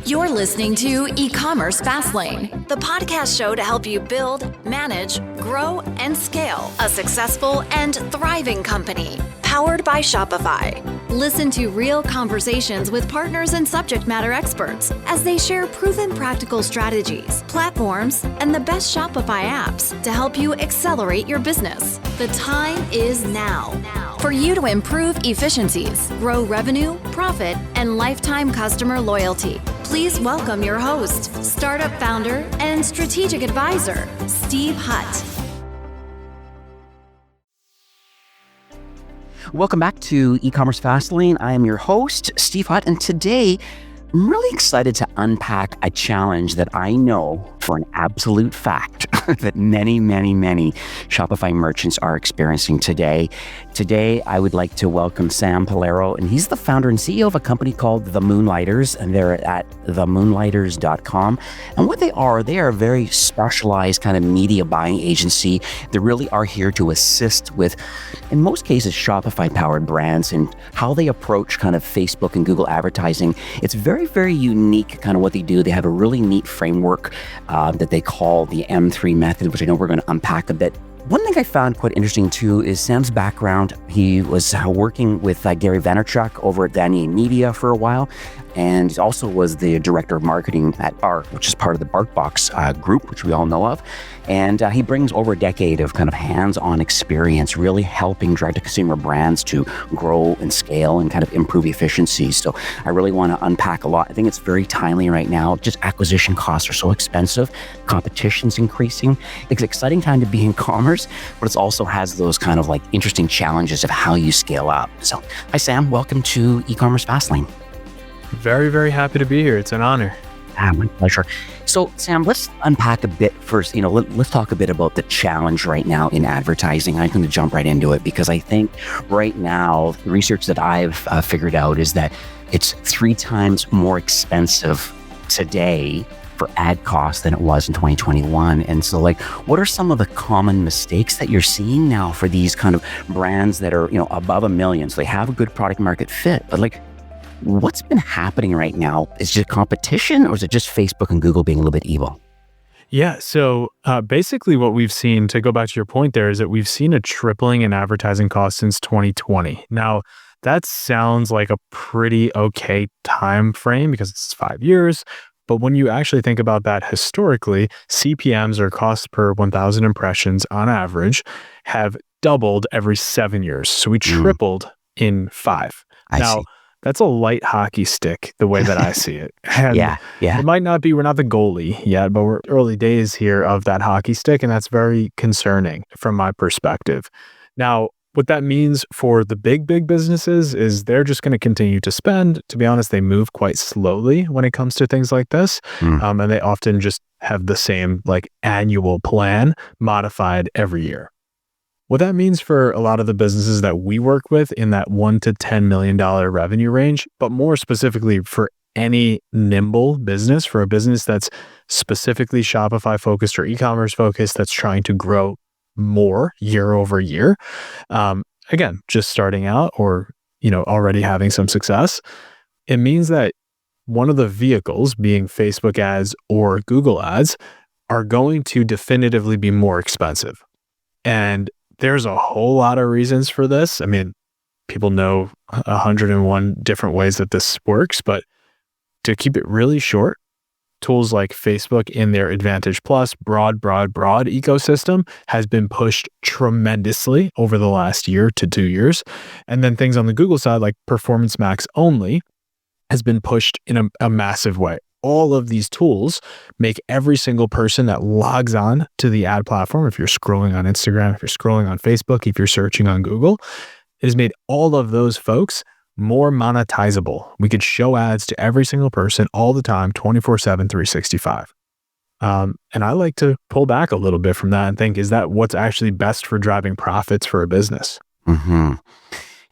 You're listening to E-commerce Fastlane, the podcast show to help you build, manage, grow, and scale a successful and thriving company, powered by Shopify. Listen to real conversations with partners and subject matter experts as they share proven practical strategies, platforms, and the best Shopify apps to help you accelerate your business. The time is now for you to improve efficiencies, grow revenue, profit, and lifetime customer loyalty. Please welcome your host, startup founder, and strategic advisor, Steve Hutt. Welcome back to E-commerce Fastlane. I am your host, Steve Hutt, and today I'm really excited to unpack a challenge that I know for an absolute fact that many Shopify merchants are experiencing today. Today, I would like to welcome Sam Polero, and he's the founder and CEO of a company called The Moonlighters, and they're at themoonlighters.com. And what they are a very specialized kind of media buying agency. They really are here to assist with, in most cases, Shopify-powered brands and how they approach kind of Facebook and Google advertising. It's very unique kind of what they do. They have a really neat framework that they call the M3 method, which I know we're going to unpack a bit. One thing I found quite interesting too is Sam's background. He was working with Gary Vaynerchuk over at VaynerMedia for a while, and he also was the director of marketing at Bark, which is part of the BarkBox group, which we all know of. And he brings over a decade of kind of hands-on experience, really helping direct-to-consumer brands to grow and scale and kind of improve efficiencies. So I really want to unpack a lot. I think it's very timely right now. Just acquisition costs are so expensive. Competition's increasing. It's an exciting time to be in commerce, but it also has those kind of like interesting challenges of how you scale up. So hi, Sam. Welcome to E-commerce Fastlane. Very happy to be here. It's an honor. My pleasure. So, Sam, let's unpack a bit first. Let's talk a bit about the challenge right now in advertising. I'm going to jump right into it because I think right now, the research that I've figured out is that it's 3 times more expensive today for ad costs than it was in 2021. And so, what are some of the common mistakes that you're seeing now for these kind of brands that are, above $1 million? So they have a good product market fit, but what's been happening right now? Is it competition, or is it just Facebook and Google being a little bit evil? Yeah. So basically what we've seen, to go back to your point there, is that we've seen a tripling in advertising costs since 2020. Now, that sounds like a pretty okay time frame because it's 5 years. But when you actually think about that historically, CPMs, or cost per 1,000 impressions on average, have doubled every 7 years. So we tripled in 5. I see. That's a light hockey stick, the way that I see it. And Yeah. it might not be, we're not the goalie yet, but we're early days here of that hockey stick, and that's very concerning from my perspective. Now, what that means for the big businesses is they're just going to continue to spend. To be honest, they move quite slowly when it comes to things like this. And they often just have the same annual plan modified every year. What that means for a lot of the businesses that we work with in that $1 to $10 million revenue range, but more specifically for any nimble business, for a business that's specifically Shopify focused or e-commerce focused, that's trying to grow more year over year. Again, just starting out or, already having some success. It means that one of the vehicles, being Facebook ads or Google ads, are going to definitively be more expensive. And there's a whole lot of reasons for this. I mean, people know 101 different ways that this works, but to keep it really short, tools like Facebook in their Advantage Plus broad ecosystem has been pushed tremendously over the last year to 2 years. And then things on the Google side, like Performance Max only, has been pushed in a massive way. All of these tools make every single person that logs on to the ad platform, if you're scrolling on Instagram, if you're scrolling on Facebook, if you're searching on Google, it has made all of those folks more monetizable. We could show ads to every single person all the time, 24/7, 365. And I like to pull back a little bit from that and think, is that what's actually best for driving profits for a business?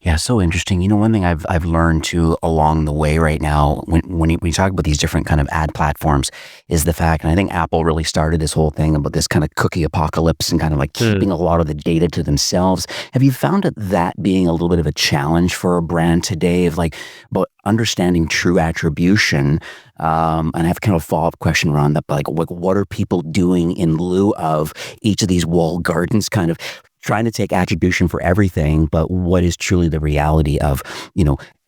Yeah, so interesting. One thing I've learned too along the way right now, when you talk about these different kind of ad platforms, is the fact, and I think Apple really started this whole thing about this kind of cookie apocalypse and kind of like keeping a lot of the data to themselves. Have you found that being a little bit of a challenge for a brand today of like about understanding true attribution? And I have kind of a follow-up question around that, but like what are people doing in lieu of each of these walled gardens kind of trying to take attribution for everything, but what is truly the reality of,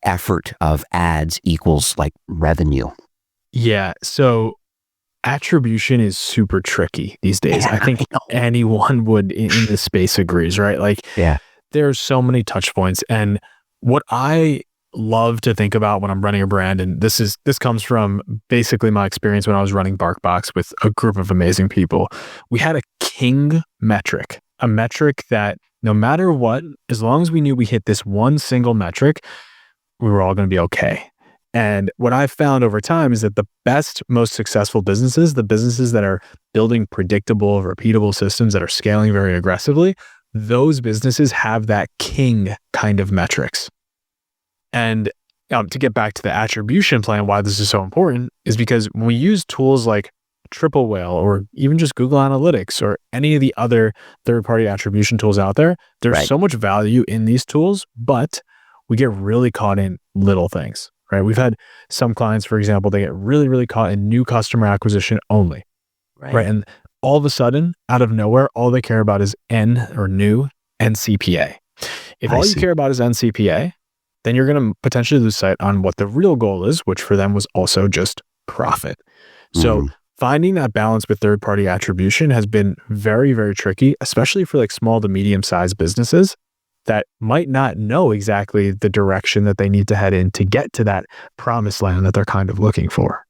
effort of ads equals like revenue? Yeah. So attribution is super tricky these days. Yeah, I think I know. anyone would in this space agrees, right? Like Yeah. there's so many touch points. And what I love to think about when I'm running a brand, and this comes from basically my experience when I was running BarkBox with a group of amazing people. We had a king metric, a metric that no matter what, as long as we knew we hit this one single metric, we were all going to be okay. And what I've found over time is that the best, most successful businesses, the businesses that are building predictable, repeatable systems that are scaling very aggressively, those businesses have that king kind of metrics. And to get back to the attribution plan, why this is so important is because when we use tools like Triple Whale or even just Google Analytics or any of the other third-party attribution tools out there, there's Right. so much value in these tools, but we get really caught in little things, right? We've had some clients, for example, they get really, really caught in new customer acquisition only, right? And all of a sudden, out of nowhere, all they care about is new NCPA. If all you care about is NCPA, then you're going to potentially lose sight on what the real goal is, which for them was also just profit. So finding that balance with third-party attribution has been very, very tricky, especially for like small to medium-sized businesses that might not know exactly the direction that they need to head in to get to that promised land that they're kind of looking for.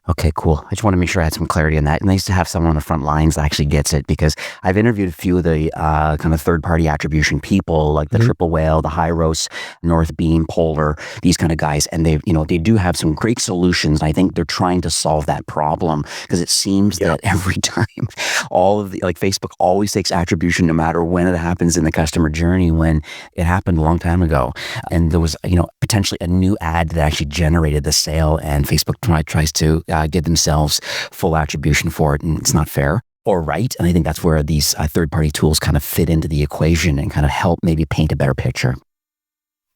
Okay, cool. I just want to make sure I had some clarity on that. Nice to have someone on the front lines that actually gets it, because I've interviewed a few of the kind of third-party attribution people, like the Triple Whale, the Hyros, North Beam, Polar, these kind of guys, and they do have some great solutions. And I think they're trying to solve that problem, because it seems that every time, all of the Facebook always takes attribution, no matter when it happens in the customer journey. When it happened a long time ago, and there was potentially a new ad that actually generated the sale, and Facebook tries to give themselves full attribution for it, and it's not fair or right. And I think that's where these third-party tools kind of fit into the equation and kind of help maybe paint a better picture.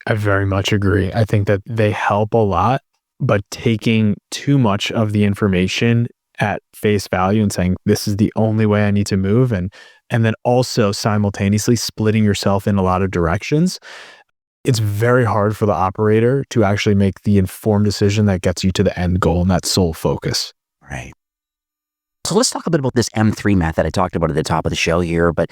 I very much agree. I think that they help a lot, but taking too much of the information at face value and saying, this is the only way I need to move, and then also simultaneously splitting yourself in a lot of directions, it's very hard for the operator to actually make the informed decision that gets you to the end goal and that sole focus. Right. So let's talk a bit about this M3 method I talked about at the top of the show here. But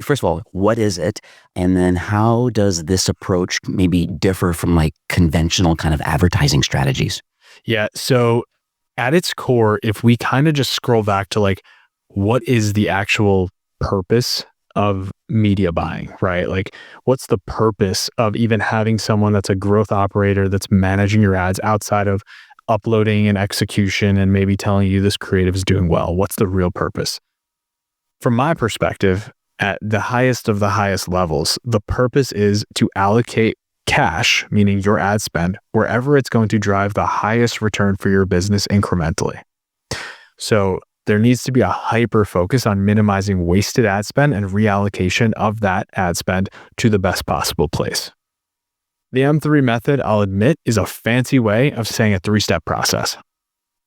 first of all, what is it? And then how does this approach maybe differ from like conventional kind of advertising strategies? Yeah. So at its core, if we kind of just scroll back to like, what is the actual purpose of media buying, right? Like, what's the purpose of even having someone that's a growth operator that's managing your ads outside of uploading and execution and maybe telling you this creative is doing well? What's the real purpose? From my perspective, at the highest of the highest levels, the purpose is to allocate cash, meaning your ad spend, wherever it's going to drive the highest return for your business incrementally. So there needs to be a hyper focus on minimizing wasted ad spend and reallocation of that ad spend to the best possible place. The M3 method, I'll admit, is a fancy way of saying a 3-step process.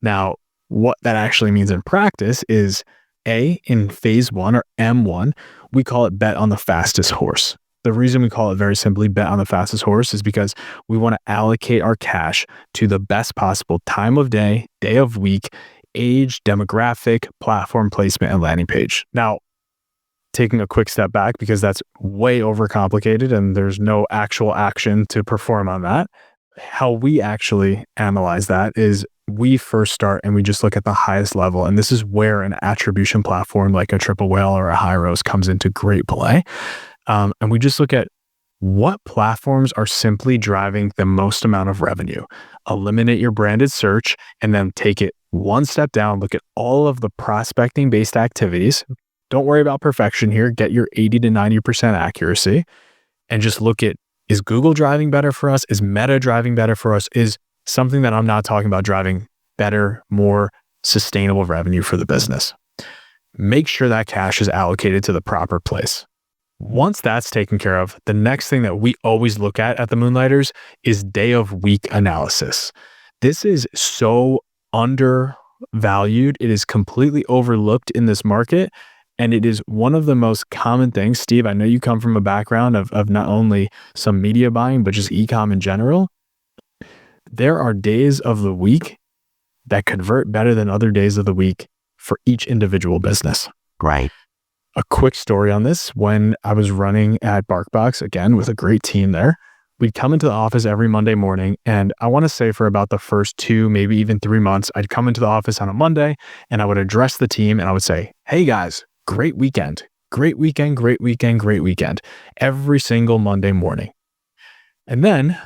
Now, what that actually means in practice is in phase 1 or M1, we call it bet on the fastest horse. The reason we call it very simply bet on the fastest horse is because we want to allocate our cash to the best possible time of day of week, age, demographic, platform placement, and landing page. Now, taking a quick step back, because that's way overcomplicated and there's no actual action to perform on that. How we actually analyze that is we first start and we just look at the highest level. And this is where an attribution platform like a Triple Whale or a Hyros comes into great play. And we just look at what platforms are simply driving the most amount of revenue. Eliminate your branded search and then take it one step down, look at all of the prospecting based activities. Don't worry about perfection here. Get your 80 to 90% accuracy. and just look at, is Google driving better for us? Is Meta driving better for us? Is something that I'm not talking about driving better, more sustainable revenue for the business? Make sure that cash is allocated to the proper place. Once that's taken care of, the next thing that we always look at the Moonlighters is day of week analysis. This is so undervalued. It is completely overlooked in this market. And it is one of the most common things. Steve, I know you come from a background of not only some media buying, but just e-com in general. There are days of the week that convert better than other days of the week for each individual business. Right. A quick story on this. When I was running at BarkBox, again, with a great team there, we'd come into the office every Monday morning. And I want to say for about the first 2, maybe even 3 months, I'd come into the office on a Monday and I would address the team and I would say, hey guys, great weekend, great weekend, great weekend, great weekend, every single Monday morning. And then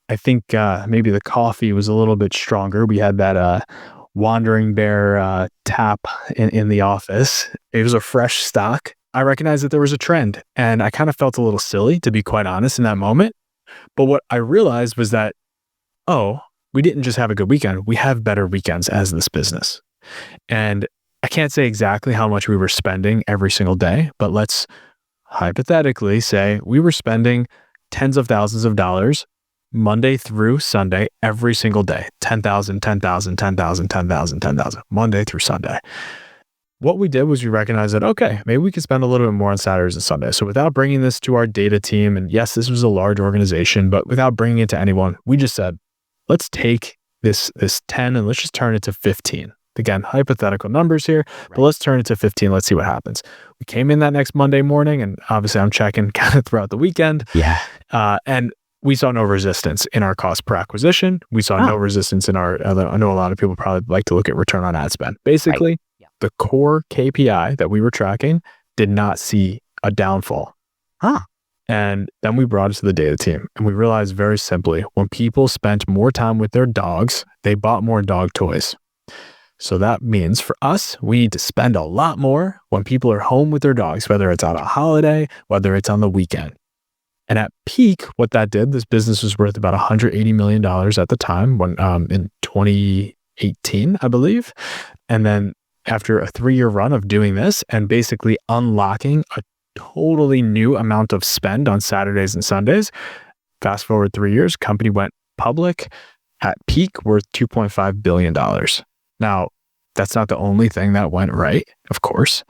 I think maybe the coffee was a little bit stronger. We had that Wandering Bear tap in the office. It was a fresh stock. I recognized that there was a trend and I kind of felt a little silly, to be quite honest, in that moment. But what I realized was that, we didn't just have a good weekend. We have better weekends as this business. And I can't say exactly how much we were spending every single day, but let's hypothetically say we were spending tens of thousands of dollars Monday through Sunday, every single day, 10,000, 10,000, 10,000, 10,000, 10,000, Monday through Sunday. What we did was we recognized that, okay, maybe we could spend a little bit more on Saturdays and Sundays. So without bringing this to our data team, and yes, this was a large organization, but without bringing it to anyone, we just said, let's take this 10 and let's just turn it to 15. Again, hypothetical numbers here, but let's turn it to 15. Let's see what happens. We came in that next Monday morning, and obviously I'm checking kind of throughout the weekend. Yeah. And we saw no resistance in our cost per acquisition. We saw no resistance in our, I know a lot of people probably like to look at return on ad spend. Basically, the core KPI that we were tracking did not see a downfall. And then we brought it to the data team and we realized very simply, when people spent more time with their dogs, they bought more dog toys. So that means for us, we need to spend a lot more when people are home with their dogs, whether it's on a holiday, whether it's on the weekend. And at peak, what that did, this business was worth about $180 million at the time when in 2018, I believe. And then after a 3-year run of doing this and basically unlocking a totally new amount of spend on Saturdays and Sundays, fast forward 3 years, company went public at peak worth $2.5 billion. Now, that's not the only thing that went right, of course,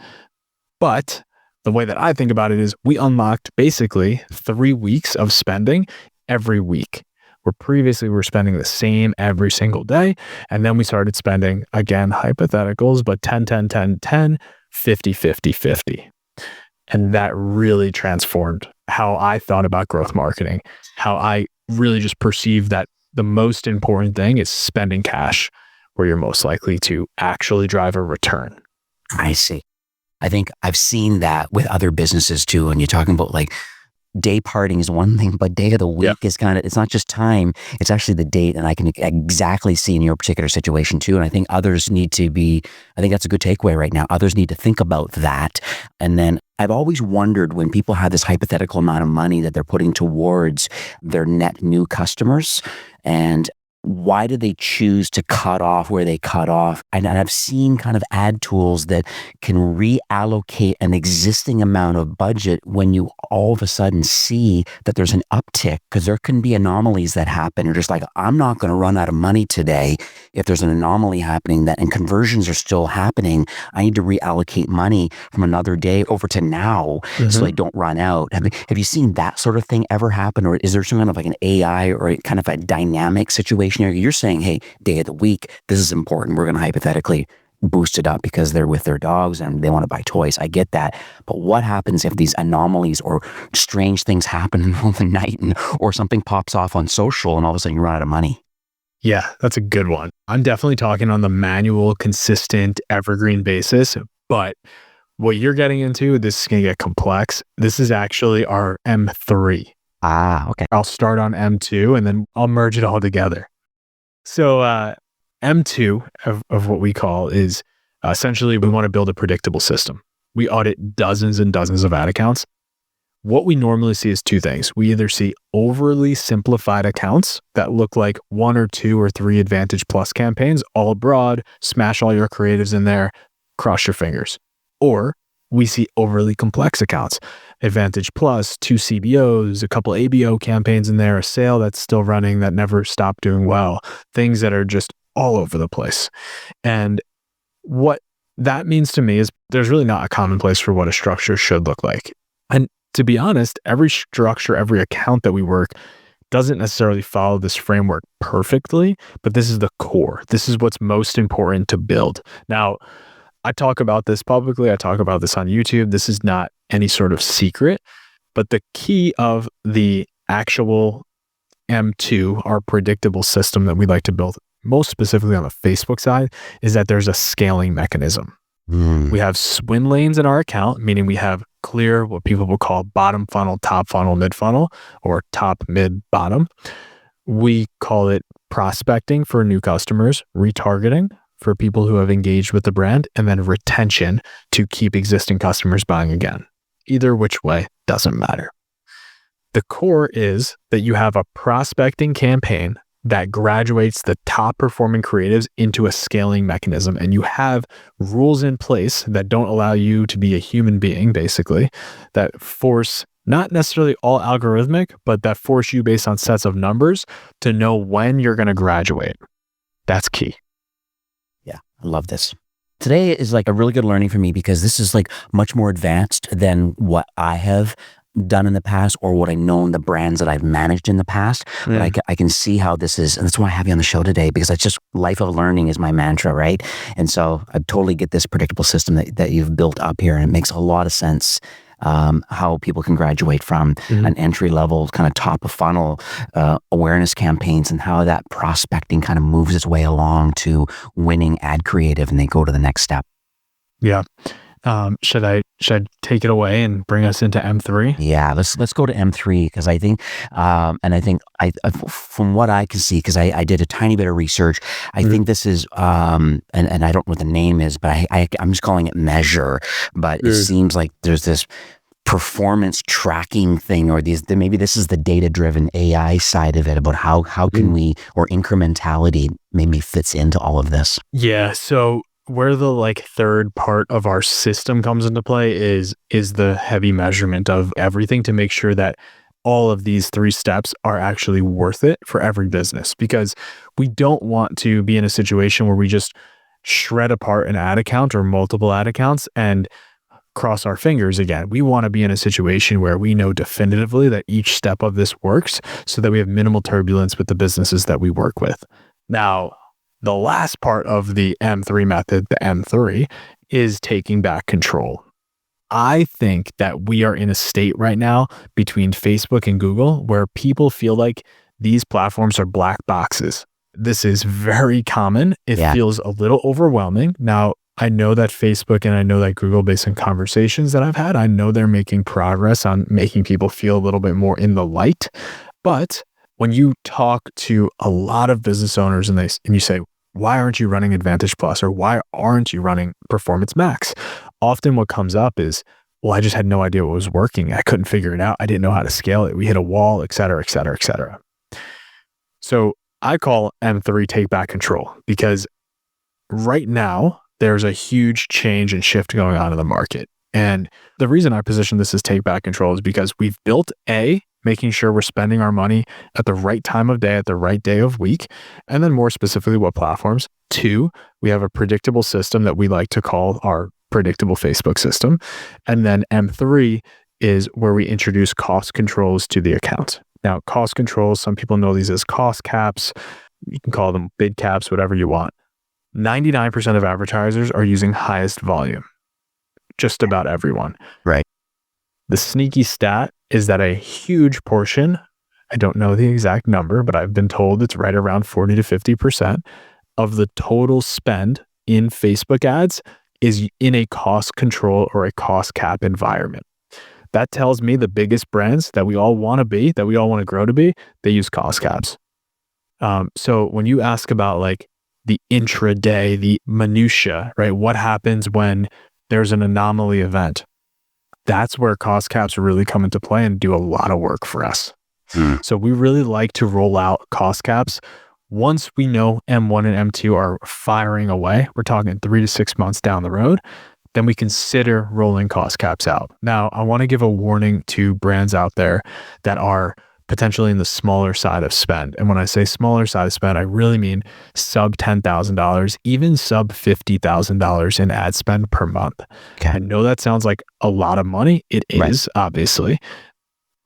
but the way that I think about it is we unlocked basically 3 weeks of spending every week, where previously we were spending the same every single day. And then we started spending, again, hypotheticals, but 10, 10, 10, 10, 50, 50, 50. And that really transformed how I thought about growth marketing, how I really just perceived that the most important thing is spending cash where you're most likely to actually drive a return. I see. I think I've seen that with other businesses too. And you're talking about like day parting is one thing, but day of the week is kind of, it's not just time, it's actually the date. And I can exactly see in your particular situation too. And I think others need to be, I think that's a good takeaway right now. Others need to think about that. And then I've always wondered when people have this hypothetical amount of money that they're putting towards their net new customers, and why do they choose to cut off where they cut off? And I've seen kind of ad tools that can reallocate an existing amount of budget when you all of a sudden see that there's an uptick, because there can be anomalies that happen. You're just like, I'm not going to run out of money today. If there's an anomaly happening and conversions are still happening, I need to reallocate money from another day over to now so they don't run out. Have you seen that sort of thing ever happen? Or is there some kind of like an AI or kind of a dynamic situation? You're saying, hey, day of the week, this is important. We're going to hypothetically boost it up because they're with their dogs and they want to buy toys. I get that. But what happens if these anomalies or strange things happen in the middle of the night or something pops off on social and all of a sudden you run out of money? Yeah, that's a good one. I'm definitely talking on the manual, consistent, evergreen basis. But what you're getting into, this is going to get complex. This is actually our M3. Okay. I'll start on M2 and then I'll merge it all together. So M2 of what we call is essentially we want to build a predictable system. We audit dozens and dozens of ad accounts. what we normally see is two things. We either see overly simplified accounts that look like 1 or 2 or 3 Advantage Plus campaigns, all broad, smash all your creatives in there, cross your fingers. Or we see overly complex accounts, Advantage Plus, 2 CBOs, a couple ABO campaigns in there, a sale that's still running that never stopped doing well, things that are just all over the place. And what that means to me is there's really not a common place for what a structure should look like. And to be honest, every structure, every account that we work doesn't necessarily follow this framework perfectly, but this is the core. This is what's most important to build. Now, I talk about this publicly. I talk about this on YouTube. This is not any sort of secret, but the key of the actual M2, our predictable system that we like to build, most specifically on the Facebook side, is that there's a scaling mechanism. We have swim lanes in our account, meaning we have clear, what people will call bottom funnel, top funnel, mid funnel, or top, mid, bottom. We call it prospecting for new customers, retargeting for people who have engaged with the brand, and then retention to keep existing customers buying again. Either which way, doesn't matter. The core is that you have a prospecting campaign that graduates the top performing creatives into a scaling mechanism. And you have rules in place that don't allow you to be a human being, basically, that force not necessarily all algorithmic, but that force you based on sets of numbers to know when you're going to graduate. That's key. Yeah, I love this. Today is like a really good learning for me because this is like much more advanced than what I have done in the past or what I know in the brands that I've managed in the past. But I can see how this is, and that's why I have you on the show today, because it's just life of learning is my mantra, right? And so I totally get this predictable system that you've built up here, and it makes a lot of sense how people can graduate from an entry level kind of top of funnel awareness campaigns, and how that prospecting kind of moves its way along to winning ad creative, and they go to the next step. Yeah. Should I take it away and bring us into M3? Yeah, let's go to M3, because I think, and I think from what I can see, because I did a tiny bit of research, I think this is, and I don't know what the name is, but I'm just calling it measure. But it seems like there's this performance tracking thing, or maybe this is the data-driven AI side of it, about how can we, or incrementality maybe fits into all of this. Yeah. So where the third part of our system comes into play is the heavy measurement of everything to make sure that all of these 3 steps are actually worth it for every business, because we don't want to be in a situation where we just shred apart an ad account or multiple ad accounts and cross our fingers again. We want to be in a situation where we know definitively that each step of this works, so that we have minimal turbulence with the businesses that we work with. Now, the last part of the M3 method, the M3, is taking back control. I think that we are in a state right now between Facebook and Google where people feel like these platforms are black boxes. This is very common. It feels a little overwhelming. Now, I know that Facebook and I know that Google, based on conversations that I've had, I know they're making progress on making people feel a little bit more in the light. But when you talk to a lot of business owners and you say, why aren't you running Advantage Plus, or why aren't you running Performance Max? Often what comes up is, well, I just had no idea what was working. I couldn't figure it out. I didn't know how to scale it. We hit a wall, et cetera, et cetera, et cetera. So I call M3 take back control, because right now there's a huge change and shift going on in the market. And the reason I position this as take back control is because we've built making sure we're spending our money at the right time of day, at the right day of week, and then more specifically, what platforms. 2, we have a predictable system that we like to call our predictable Facebook system. And then M3 is where we introduce cost controls to the account. Now, cost controls, some people know these as cost caps. You can call them bid caps, whatever you want. 99% of advertisers are using highest volume. Just about everyone. Right. The sneaky stat is that a huge portion, I don't know the exact number, but I've been told it's right around 40 to 50% of the total spend in Facebook ads is in a cost control or a cost cap environment. That tells me the biggest brands that we all want to be, that we all want to grow to be, they use cost caps. So when you ask about the intraday, the minutia, right? What happens when there's an anomaly event? that's where cost caps really come into play and do a lot of work for us. So we really like to roll out cost caps. Once we know M1 and M2 are firing away, we're talking 3 to 6 months down the road, then we consider rolling cost caps out. Now, I want to give a warning to brands out there that are potentially in the smaller side of spend. And when I say smaller side of spend, I really mean sub $10,000, even sub $50,000 in ad spend per month. Okay. I know that sounds like a lot of money. It is, Right. obviously.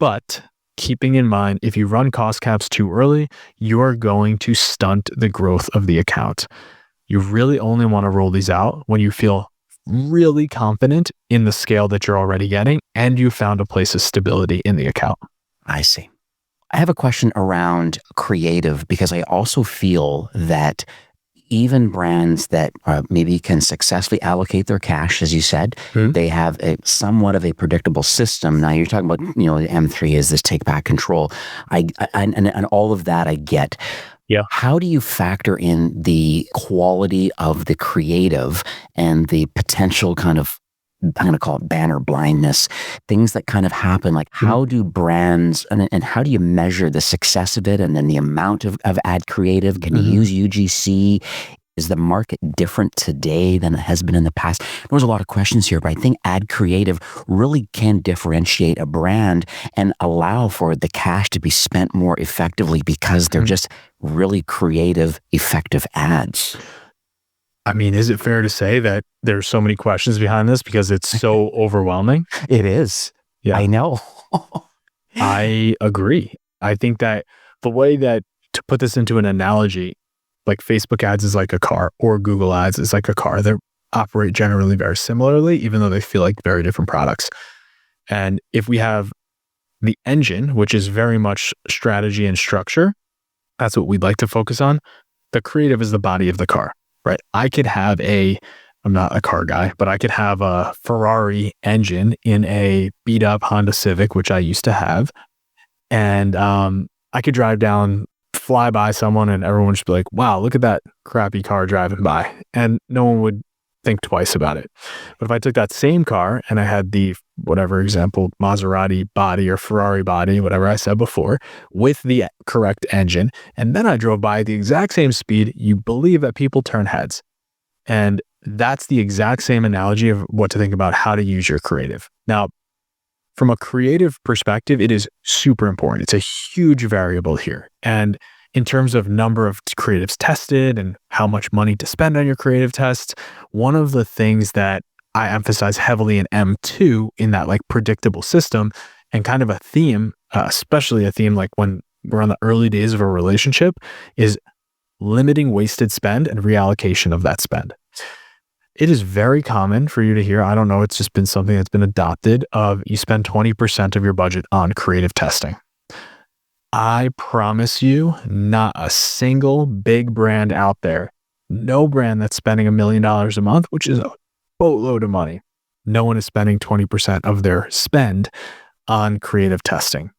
But keeping in mind, if you run cost caps too early, you're going to stunt the growth of the account. You really only want to roll these out when you feel really confident in the scale that you're already getting and you found a place of stability in the account. I see. I have a question around creative because I also feel that even brands that maybe can successfully allocate their cash, as you said, they have a somewhat of a predictable system. Now you're talking about, the M3 is this take back control. And all of that I get. Yeah. How do you factor in the quality of the creative and the potential kind of, I'm going to call it banner blindness, things that kind of happen? Like how do brands, and how do you measure the success of it and then the amount of ad creative? Can you use UGC? Is the market different today than it has been in the past? There was a lot of questions here, but I think ad creative really can differentiate a brand and allow for the cash to be spent more effectively because they're just really creative, effective ads. I mean, is it fair to say that there's so many questions behind this because it's so overwhelming? It is. Yeah. I know. I agree. I think that the way that, to put this into an analogy, like Facebook ads is like a car or Google ads is like a car. They operate generally very similarly, even though they feel like very different products. And if we have the engine, which is very much strategy and structure, that's what we'd like to focus on. The creative is the body of the car, right? I could have I'm not a car guy, but I could have a Ferrari engine in a beat up Honda Civic, which I used to have. And I could drive down, fly by someone and everyone would just be like, wow, look at that crappy car driving by. And no one would think twice about it. But if I took that same car and I had the, whatever example, Maserati body or Ferrari body, whatever I said before, with the correct engine, and then I drove by at the exact same speed, you believe that people turn heads. And that's the exact same analogy of what to think about how to use your creative. Now, from a creative perspective, it is super important. It's a huge variable here. And in terms of number of creatives tested and how much money to spend on your creative tests, one of the things that I emphasize heavily in M2 in that like predictable system and kind of a theme, especially a theme like when we're on the early days of a relationship, is limiting wasted spend and reallocation of that spend. It is very common for you to hear, I don't know, it's just been something that's been adopted of you spend 20% of your budget on creative testing. I promise you, not a single big brand out there, no brand that's spending $1 million a month, which is a boatload of money. No one is spending 20% of their spend on creative testing.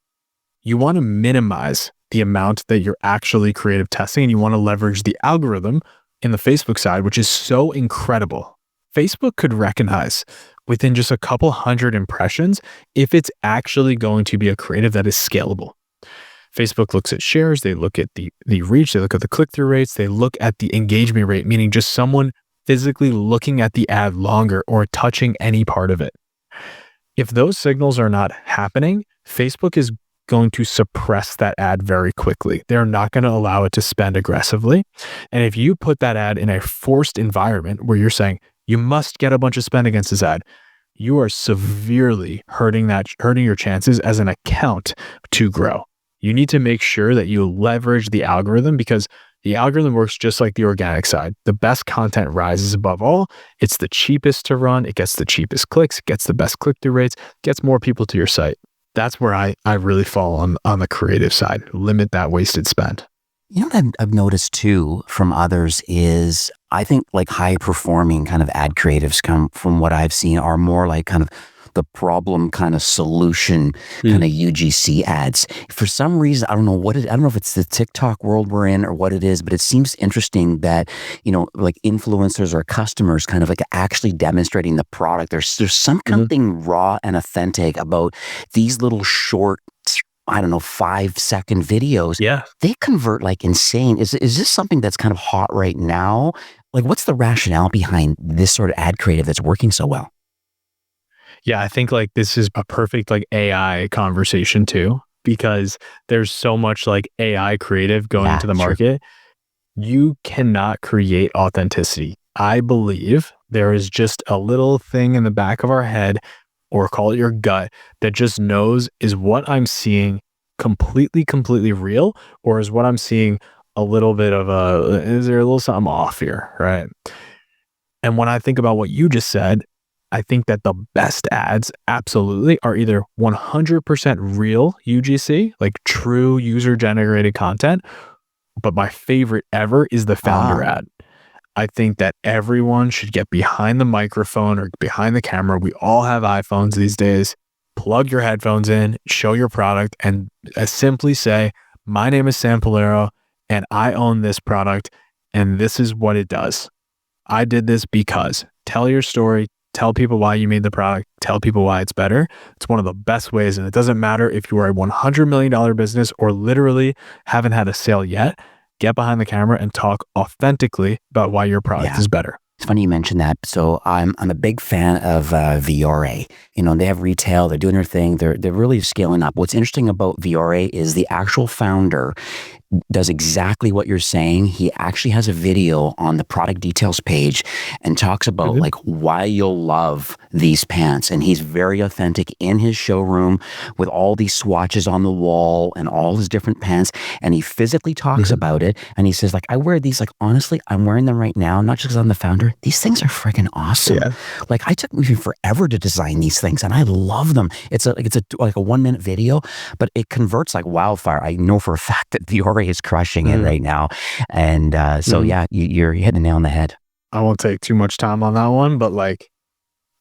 You want to minimize the amount that you're actually creative testing, and you want to leverage the algorithm in the Facebook side, which is so incredible. Facebook could recognize within just a couple hundred impressions if it's actually going to be a creative that is scalable. Facebook looks at shares, they look at the reach, they look at the click-through rates, they look at the engagement rate, meaning just someone physically looking at the ad longer or touching any part of it. If those signals are not happening, Facebook is going to suppress that ad very quickly. They're not going to allow it to spend aggressively. And if you put that ad in a forced environment where you're saying, you must get a bunch of spend against this ad, you are severely hurting your chances as an account to grow. You need to make sure that you leverage the algorithm because the algorithm works just like the organic side. The best content rises above all. It's the cheapest to run. It gets the cheapest clicks. It gets the best click-through rates. Gets more people to your site. That's where I really fall on the creative side. Limit that wasted spend. You know what I've noticed too from others is I think like high performing kind of ad creatives come from what I've seen are more like kind of the problem kind of solution kind of UGC ads. For some reason, I don't know what it, I don't know if it's the TikTok world we're in or what it is, but it seems interesting that, you know, like influencers or customers kind of like actually demonstrating the product. There's something raw and authentic about these little short, I don't know, 5-second videos. Yeah. They convert like insane. Is this something that's kind of hot right now? Like, what's the rationale behind this sort of ad creative that's working so well? Yeah, I think like this is a perfect like AI conversation too, because there's so much like AI creative going into the market. You cannot create authenticity. I believe there is just a little thing in the back of our head, or call it your gut, that just knows, is what I'm seeing completely real, or is what I'm seeing a little bit of is there a little something off here, right? And when I think about what you just said, I think that the best ads absolutely are either 100% real UGC, like true user generated content. But my favorite ever is the founder ad. I think that everyone should get behind the microphone or behind the camera. We all have iPhones these days. Plug your headphones in, show your product, and simply say, my name is Sam Polero and I own this product and this is what it does. I did this because. Tell your story, tell people why you made the product, tell people why it's better. It's one of the best ways. And it doesn't matter if you are a $100 million business or literally haven't had a sale yet. Get behind the camera and talk authentically about why your product is better. It's funny you mentioned that. So I'm a big fan of VRA. You know, they have retail, they're doing their thing, they're really scaling up. What's interesting about VRA is the actual founder does exactly what you're saying. He actually has a video on the product details page and talks about like why you'll love these pants. And he's very authentic in his showroom with all these swatches on the wall and all his different pants. And he physically talks about it. And he says like, I wear these, like, honestly, I'm wearing them right now, not just because I'm the founder. These things are freaking awesome. Yeah. Like, I took me forever to design these things and I love them. It's a 1-minute video, but it converts like wildfire. I know for a fact that VRA is crushing it right now. And so yeah, you're hitting the nail on the head. I won't take too much time on that one, but like,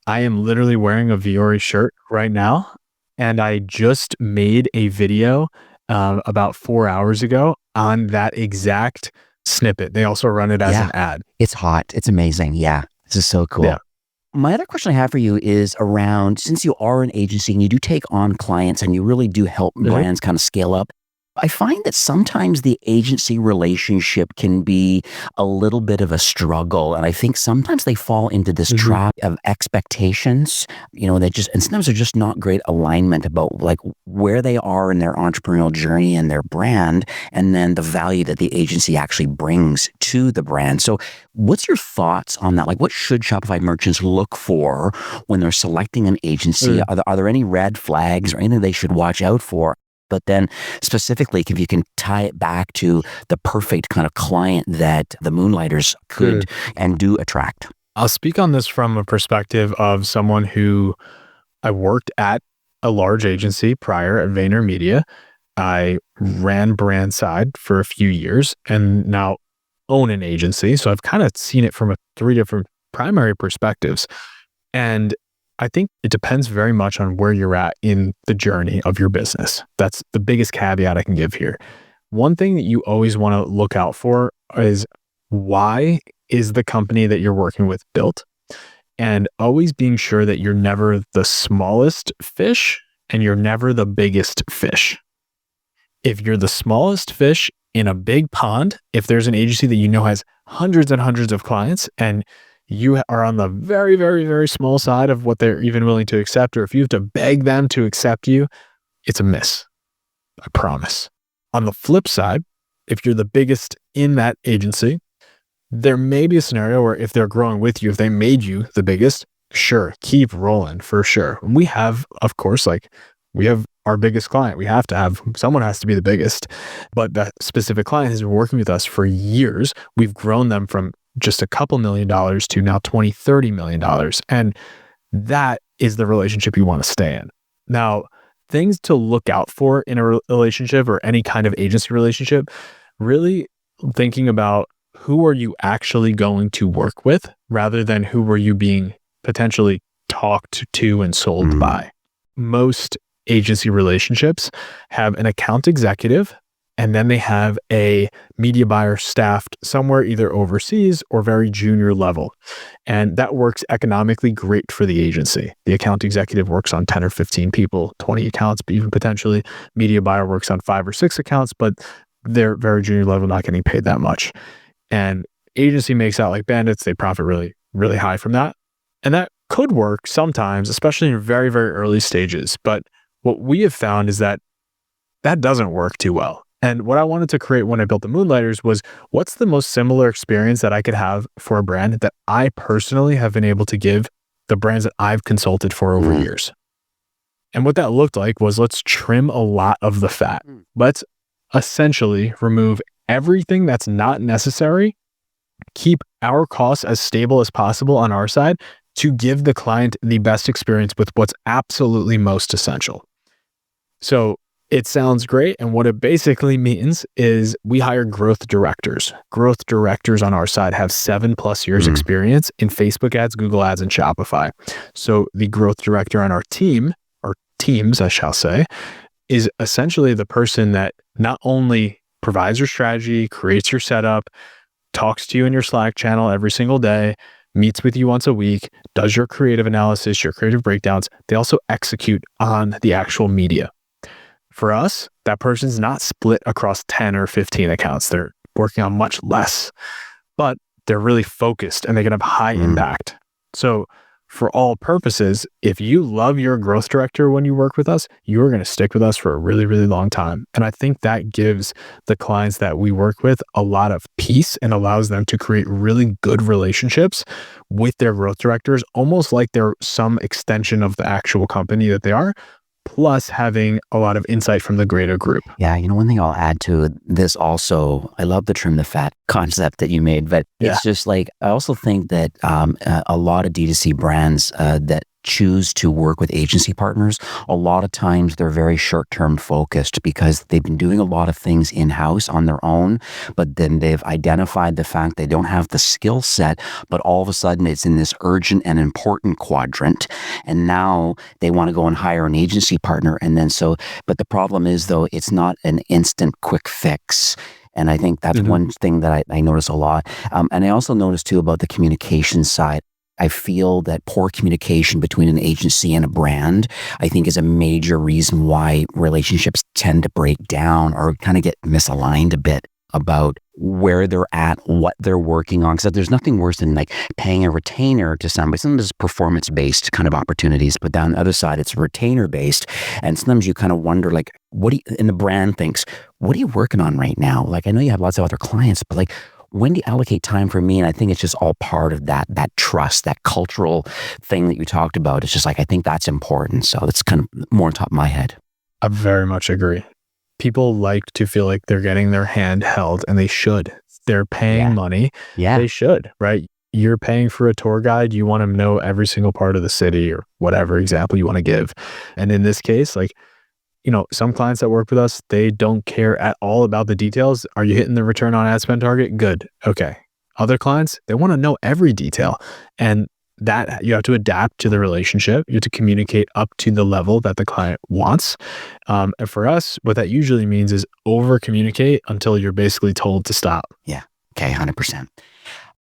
I am literally wearing a Viore shirt right now. And I just made a video about 4 hours ago on that exact snippet. They also run it as an ad. It's hot. It's amazing. Yeah. This is so cool. Yeah. My other question I have for you is around, since you are an agency and you do take on clients and you really do help brands kind of scale up, I find that sometimes the agency relationship can be a little bit of a struggle. And I think sometimes they fall into this trap of expectations, you know, and sometimes they're just not great alignment about like where they are in their entrepreneurial journey and their brand, and then the value that the agency actually brings to the brand. So what's your thoughts on that? Like, what should Shopify merchants look for when they're selecting an agency? Are there any red flags or anything they should watch out for? But then specifically, if you can tie it back to the perfect kind of client that the Moonlighters could and do attract. I'll speak on this from a perspective of someone who I worked at a large agency prior at VaynerMedia. I ran brand side for a few years and now own an agency. So I've kind of seen it from 3 different primary perspectives. And I think it depends very much on where you're at in the journey of your business. That's the biggest caveat I can give here. One thing that you always want to look out for is, why is the company that you're working with built? And always being sure that you're never the smallest fish and you're never the biggest fish. If you're the smallest fish in a big pond, if there's an agency that you know has hundreds and hundreds of clients and you are on the very, very, very small side of what they're even willing to accept, or if you have to beg them to accept you, it's a miss. I promise. On the flip side, if you're the biggest in that agency, there may be a scenario where if they're growing with you, if they made you the biggest, sure, keep rolling for sure. We have, of course, we have our biggest client. Someone has to be the biggest, but that specific client has been working with us for years. We've grown them from just a couple $1 million to now $20-30 million. And that is the relationship you want to stay in. Now, things to look out for in a relationship or any kind of agency relationship, really thinking about who are you actually going to work with rather than who are you being potentially talked to and sold by. Most agency relationships have an account executive, and then they have a media buyer staffed somewhere either overseas or very junior level. And that works economically great for the agency. The account executive works on 10 or 15 people, 20 accounts, but even potentially media buyer works on 5 or 6 accounts, but they're very junior level, not getting paid that much. And agency makes out like bandits. They profit really, really high from that. And that could work sometimes, especially in very, very early stages. But what we have found is that that doesn't work too well. And what I wanted to create when I built the Moonlighters was, what's the most similar experience that I could have for a brand that I personally have been able to give the brands that I've consulted for over years? And what that looked like was, let's trim a lot of the fat. Let's essentially remove everything that's not necessary, keep our costs as stable as possible on our side to give the client the best experience with what's absolutely most essential. So it sounds great. And what it basically means is we hire growth directors. Growth directors on our side have 7+ years experience in Facebook ads, Google ads, and Shopify. So the growth director on our team, or teams, I shall say, is essentially the person that not only provides your strategy, creates your setup, talks to you in your Slack channel every single day, meets with you once a week, does your creative analysis, your creative breakdowns. They also execute on the actual media. For us, that person's not split across 10 or 15 accounts. They're working on much less, but they're really focused and they can have high impact. So for all purposes, if you love your growth director when you work with us, you're going to stick with us for a really, really long time. And I think that gives the clients that we work with a lot of peace and allows them to create really good relationships with their growth directors, almost like they're some extension of the actual company that they are, plus having a lot of insight from the greater group. Yeah, one thing I'll add to this also, I love the trim the fat concept that you made, but it's just like, I also think that a lot of D2C brands that choose to work with agency partners, a lot of times they're very short-term focused because they've been doing a lot of things in-house on their own, but then they've identified the fact they don't have the skill set, but all of a sudden it's in this urgent and important quadrant. And now they want to go and hire an agency partner. And then but the problem is though, it's not an instant quick fix. And I think that's one thing that I notice a lot. And I also notice too about the communication side. I feel that poor communication between an agency and a brand, I think, is a major reason why relationships tend to break down or kind of get misaligned a bit about where they're at, what they're working on. Because there's nothing worse than like paying a retainer to somebody. Sometimes it's performance-based kind of opportunities, but down the other side, it's retainer-based. And sometimes you kind of wonder, like, and the brand thinks, what are you working on right now? Like, I know you have lots of other clients, but like, when do you allocate time for me? And I think it's just all part of that trust, that cultural thing that you talked about. It's just like, I think that's important. So that's kind of more on top of my head. I very much agree. People like to feel like they're getting their hand held, and they should. They're paying money. Yeah. They should, right? You're paying for a tour guide. You want to know every single part of the city or whatever example you want to give. And in this case, like, some clients that work with us, they don't care at all about the details. Are you hitting the return on ad spend target? Good. Okay. Other clients, they want to know every detail. And that you have to adapt to the relationship. You have to communicate up to the level that the client wants. And for us, what that usually means is over communicate until you're basically told to stop. Yeah. Okay. 100%.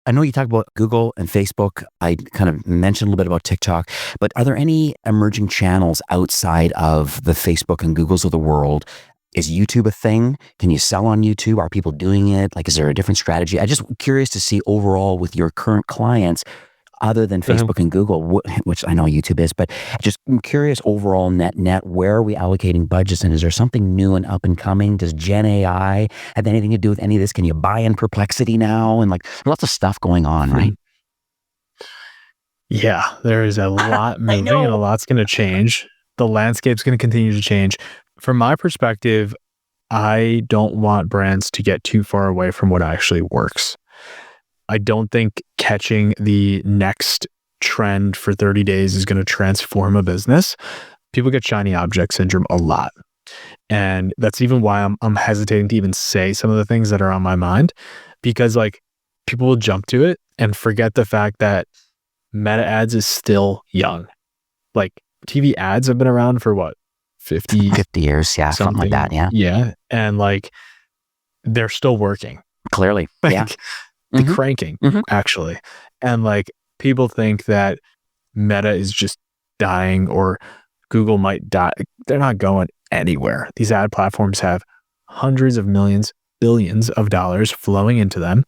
I know you talked about Google and Facebook. I kind of mentioned a little bit about TikTok, but are there any emerging channels outside of the Facebook and Googles of the world? Is YouTube a thing? Can you sell on YouTube? Are people doing it? Like, is there a different strategy? I'm just curious to see overall with your current clients, other than Facebook and Google, which I know YouTube is, but just I'm curious overall net, where are we allocating budgets, and is there something new and up and coming? Does Gen AI have anything to do with any of this? Can you buy in Perplexity now? And like, lots of stuff going on, right? Yeah, there is a lot moving and a lot's going to change. The landscape's going to continue to change. From my perspective, I don't want brands to get too far away from what actually works. I don't think catching the next trend for 30 days is going to transform a business. People get shiny object syndrome a lot. And that's even why I'm hesitating to even say some of the things that are on my mind, because like people will jump to it and forget the fact that Meta ads is still young. Like TV ads have been around for what? 50 years. Yeah. Something like that. Yeah. Yeah. And like, they're still working. Clearly. Like, Yeah. the cranking Mhm. actually. And like, people think that Meta is just dying or Google might die. They're not going anywhere. These ad platforms have hundreds of millions, billions of dollars flowing into them.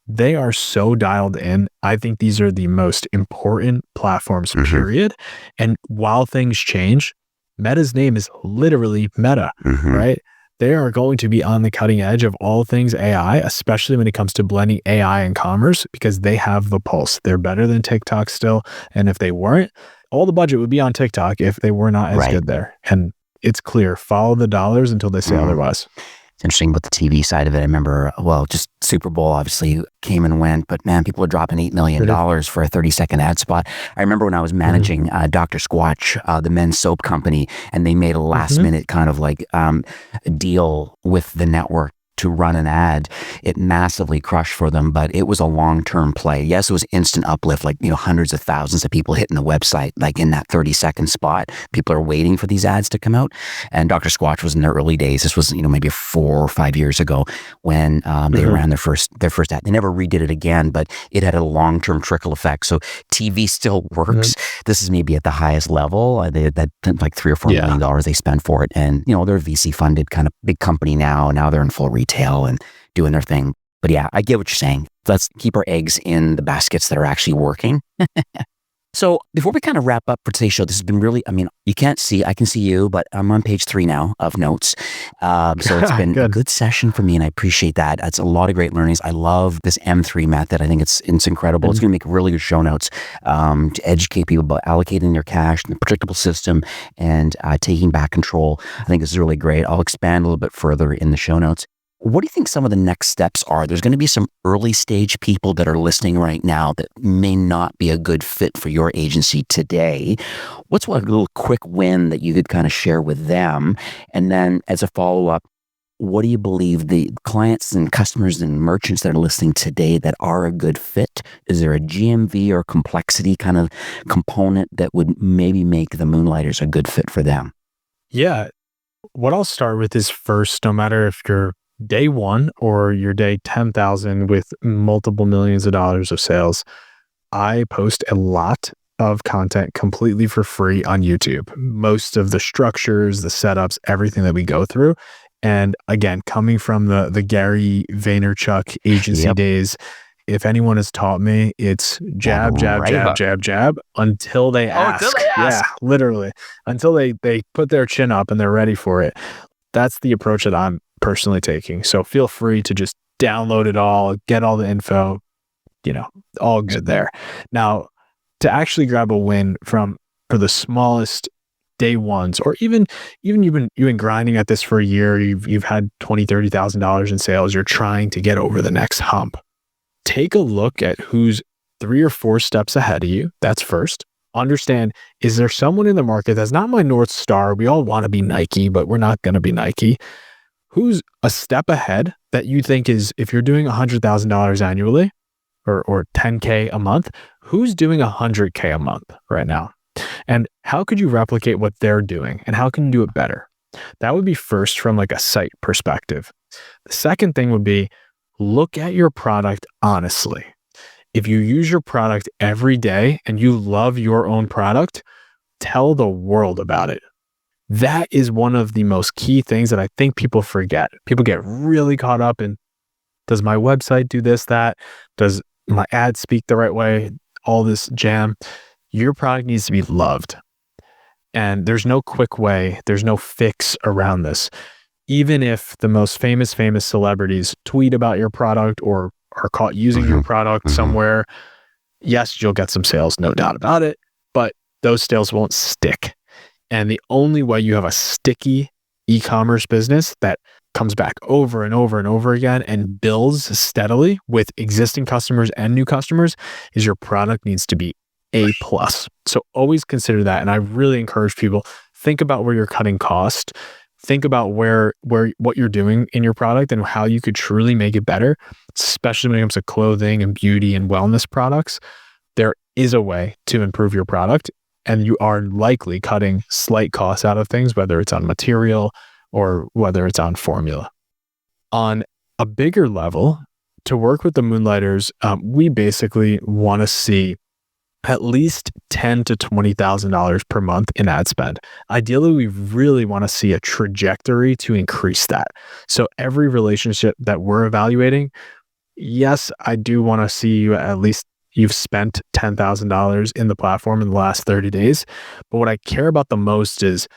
They are so dialed in. I think these are the most important platforms, period. And while things change, Meta's name is literally Meta, right? They are going to be on the cutting edge of all things AI, especially when it comes to blending AI and commerce, because they have the pulse. They're better than TikTok still. And if they weren't, all the budget would be on TikTok if they were not as good there. And it's clear, follow the dollars until they say otherwise. It's interesting with the TV side of it. I remember, well, just Super Bowl obviously came and went, but man, people were dropping $8 million for a 30-second ad spot. I remember when I was managing Dr. Squatch, the men's soap company, and they made a last minute kind of like deal with the network to run an ad. It massively crushed for them, but it was a long-term play. Yes, it was instant uplift, like, hundreds of thousands of people hitting the website, like in that 30-second spot. People are waiting for these ads to come out. And Dr. Squatch was in their early days. This was, maybe 4 or 5 years ago when they ran their first ad. They never redid it again, but it had a long-term trickle effect. So TV still works. This is maybe at the highest level. That like $3 or $4 million they spent for it. And, they're a VC funded kind of big company now. Now they're in full retail and doing their thing. But yeah, I get what you're saying. Let's keep our eggs in the baskets that are actually working. So before we kind of wrap up for today's show, this has been really, you can't see, I can see you, but I'm on page 3 now of notes. So it's been a good session for me and I appreciate that. It's a lot of great learnings. I love this M3 method. I think it's incredible. It's going to make really good show notes to educate people about allocating their cash in a predictable system and taking back control. I think this is really great. I'll expand a little bit further in the show notes. What do you think some of the next steps are? There's going to be some early stage people that are listening right now that may not be a good fit for your agency today. What's one little quick win that you could kind of share with them? And then as a follow-up, what do you believe the clients and customers and merchants that are listening today that are a good fit? Is there a GMV or complexity kind of component that would maybe make the Moonlighters a good fit for them? Yeah. What I'll start with is first, no matter if you're day 1 or your day 10,000 with multiple millions of dollars of sales, I post a lot of content completely for free on YouTube. Most of the structures, the setups, everything that we go through. And again, coming from the Gary Vaynerchuk agency days, if anyone has taught me, it's jab, jab, jab, jab, jab until they ask. Yeah, literally. Until they put their chin up and they're ready for it. That's the approach that I'm personally taking. So feel free to just download it all, get all the info, all good there. Now, to actually grab a win for the smallest day ones, or even you've been grinding at this for a year, you've had $20,000, $30,000 in sales, you're trying to get over the next hump. Take a look at who's 3 or 4 steps ahead of you. That's first. Understand, is there someone in the market that's not my North Star? We all want to be Nike, but we're not going to be Nike. Who's a step ahead that you think is, if you're doing $100,000 annually or 10K a month, who's doing 100K a month right now? And how could you replicate what they're doing and how can you do it better? That would be first from like a site perspective. The second thing would be look at your product honestly. If you use your product every day and you love your own product, tell the world about it. That is one of the most key things that I think people forget. People get really caught up in, does my website do this, that? Does my ad speak the right way? All this jam. Your product needs to be loved. And there's no quick way. There's no fix around this. Even if the most famous celebrities tweet about your product or are caught using your product somewhere, yes, you'll get some sales, no doubt about it, but those sales won't stick. And the only way you have a sticky e-commerce business that comes back over and over and over again and builds steadily with existing customers and new customers is your product needs to be A+. So always consider that. And I really encourage people, think about where you're cutting cost. Think about what you're doing in your product and how you could truly make it better, especially when it comes to clothing and beauty and wellness products. There is a way to improve your product, and you are likely cutting slight costs out of things, whether it's on material or whether it's on formula. On a bigger level, to work with the Moonlighters, we basically want to see at least $10,000 to $20,000 per month in ad spend. Ideally, we really want to see a trajectory to increase that. So every relationship that we're evaluating, yes, I do want to see you at least you've spent $10,000 in the platform in the last 30 days. But what I care about the most is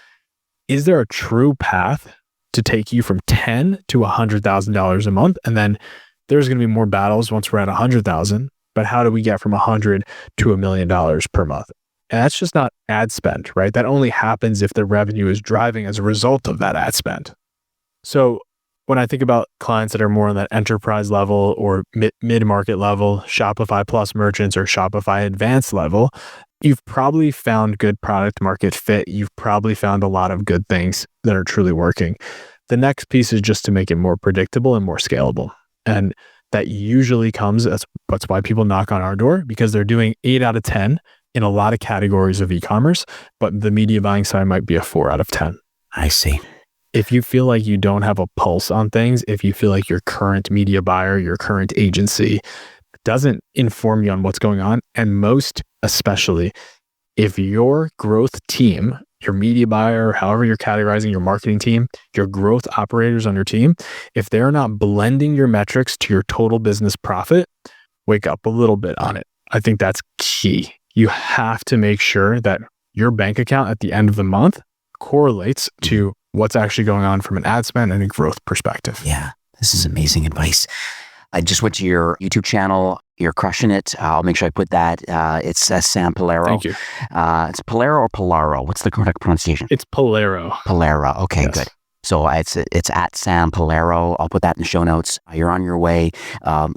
there a true path to take you from $10,000 to $100,000 a month? And then there's going to be more battles once we're at 100,000. But how do we get from $100,000 to $1 million per month? And that's just not ad spend, right? That only happens if the revenue is driving as a result of that ad spend. So when I think about clients that are more on that enterprise level or mid-market level, Shopify Plus merchants or Shopify Advanced level, you've probably found good product market fit. You've probably found a lot of good things that are truly working. The next piece is just to make it more predictable and more scalable. And that usually comes, that's why people knock on our door, because they're doing 8 out of 10 in a lot of categories of e-commerce, but the media buying side might be a 4 out of 10. I see. If you feel like you don't have a pulse on things, if you feel like your current media buyer, your current agency doesn't inform you on what's going on, and most especially, if your growth team, your media buyer, however you're categorizing your marketing team, your growth operators on your team, if they're not blending your metrics to your total business profit, wake up a little bit on it. I think that's key. You have to make sure that your bank account at the end of the month correlates to what's actually going on from an ad spend and a growth perspective. Yeah, this is amazing advice. I just went to your YouTube channel. You're crushing it. I'll make sure I put that. It's Sam Polaro. Thank you. It's Polaro or Polaro? What's the correct pronunciation? It's Polaro. Polaro. Okay, Yes. good. So it's at Sam Polaro. I'll put that in the show notes. You're on your way.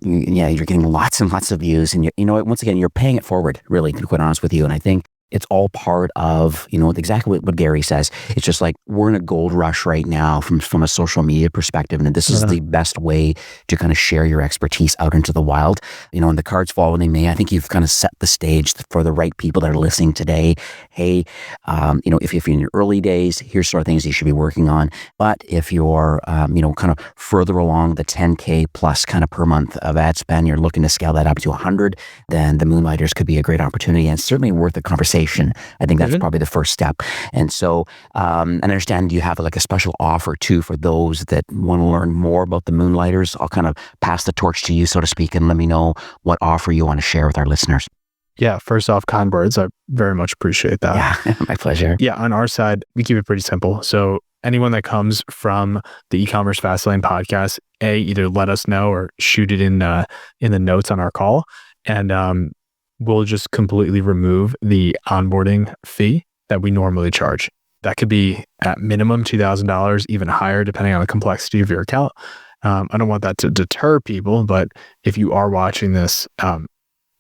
You're getting lots and lots of views. And you know what? Once again, you're paying it forward, really, to be quite honest with you. And I think it's all part of, exactly what Gary says. It's just like we're in a gold rush right now from a social media perspective. And this is the best way to kind of share your expertise out into the wild. And the cards fall when they may. I think you've kind of set the stage for the right people that are listening today. Hey, if you're in your early days, here's sort of things you should be working on. But if you're, kind of further along the 10K plus kind of per month of ad spend, you're looking to scale that up to 100, then the Moonlighters could be a great opportunity and certainly worth the conversation. I think that's probably the first step. And so I understand you have like a special offer too for those that want to learn more about the Moonlighters. I'll kind of pass the torch to you, so to speak, and let me know what offer you want to share with our listeners. Yeah, first off, kind words. I very much appreciate that. Yeah, my pleasure. Yeah, on our side, we keep it pretty simple. So anyone that comes from the e-commerce Fastlane podcast, either let us know or shoot it in the notes on our call, and we'll just completely remove the onboarding fee that we normally charge. That could be at minimum $2,000, even higher, depending on the complexity of your account. I don't want that to deter people, but if you are watching this,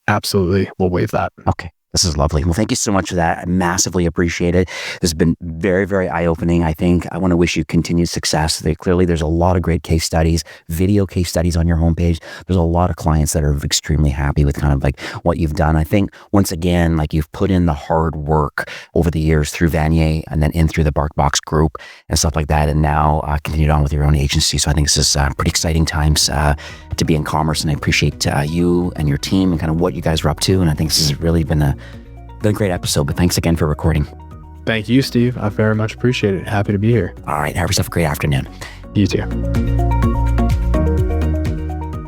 absolutely, we'll waive that. Okay. This is lovely. Well, thank you so much for that. I massively appreciate it. This has been very, very eye-opening. I think I want to wish you continued success. There's a lot of great case studies, video case studies on your homepage. There's a lot of clients that are extremely happy with kind of like what you've done. I think once again, like you've put in the hard work over the years through Vayner and then in through the BarkBox group and stuff like that. And now continued on with your own agency. So I think this is pretty exciting times to be in commerce. And I appreciate you and your team and kind of what you guys are up to. And I think this has really been a great episode, but thanks again for recording. Thank you, Steve. I very much appreciate it. Happy to be here. All right. Have yourself a great afternoon. You too.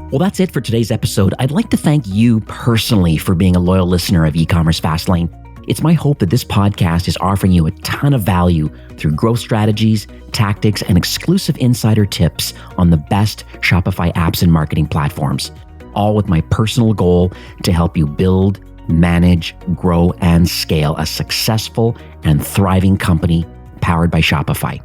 Well, that's it for today's episode. I'd like to thank you personally for being a loyal listener of e-commerce Fastlane. It's my hope that this podcast is offering you a ton of value through growth strategies, tactics, and exclusive insider tips on the best Shopify apps and marketing platforms, all with my personal goal to help you build, manage, grow, and scale a successful and thriving company powered by Shopify.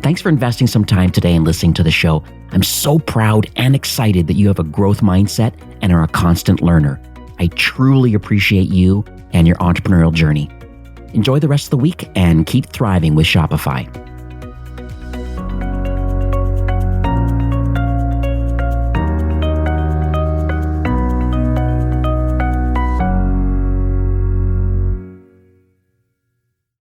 Thanks for investing some time today and listening to the show. I'm so proud and excited that you have a growth mindset and are a constant learner. I truly appreciate you and your entrepreneurial journey. Enjoy the rest of the week and keep thriving with Shopify.